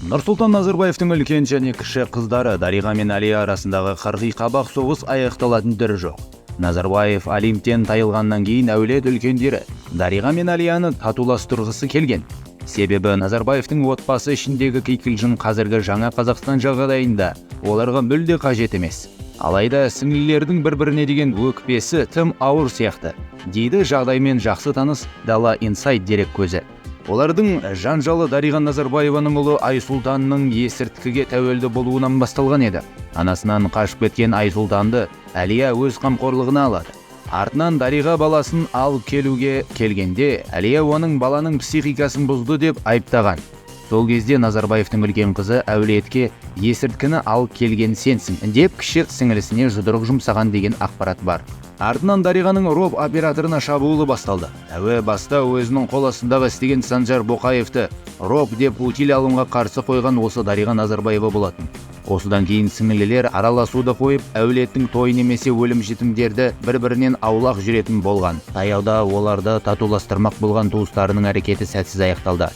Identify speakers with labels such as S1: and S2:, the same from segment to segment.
S1: Нұрсұлтан Назарбаевтың үлкен және кіші қыздары Дариға мен Әлия арасындағы қырғи қабақ соғыс аяқталатын түрі жоқ. Назарбаев Олимптен тайылғаннан кейін әулет үлкендері Дариға мен Әлияны татуластырғысы келген. Себебі Назарбаевтың отбасы ішіндегі кикілжің қазіргі жаңа Қазақстан жағдайында оларға мүлде қажет емес. Алайда сіңлілердің бір-біріне деген өкпесі тым ауыр сияқты, дейді жағдаймен жақсы таныс Дала Инсайт дерек көзі. Олардың жанжалы Дариға Назарбаеваның ұлы Айсұлтанның есірткіге тәуелді болуынан басталған еді. Анасынан қашып кеткен Айсұлтанды Әлия өз қамқорлығына алады. Артынан Дариға баласын алып келуге келгенде, Әлия оның баланың психикасын бұзды деп айыптаған. Сол кезде Назарбаевтың үлкен қызы әулетке есірткіні алып келген сенсің деп кіші сіңілісіне жұдырық жұмсаған деген ақпарат бар. Артынан Дариғаның роб операторына шабуылы басталды. Әуе баста өзінің қол астындағы істеген Санжар Боқаевты роб деп утиль алымға қарсы қойған осы Дариға Назарбаева болатын. Осыдан кейін сіңлілер араласуды қойып, әулеттің той немесе өлім жітімдерді бір-бірінен аулақ жүретін болған. Таяуда оларды татуластырмақ болған туыстарының әрекеті сәтсіз аяқталды.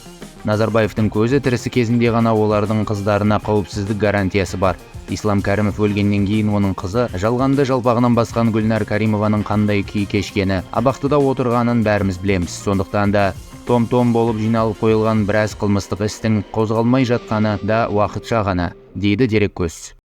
S1: Назарбаевтың көзі тірісі кезінде ғана олардың қыздарына қауіпсіздік гарантиясы бар. Ислам Кәрімов өлгеннен кейін оның қызы жалғанды жалпағынан басқан Гүлнар Каримованың қандай күй кешкені, абақтыда отырғанын бәріміз білеміз. Сондықтан да том-том болып жиналып қойылған біраз қылмыстық істің қозғалмай жатқаны да уақытша ғана, дейді дереккөз.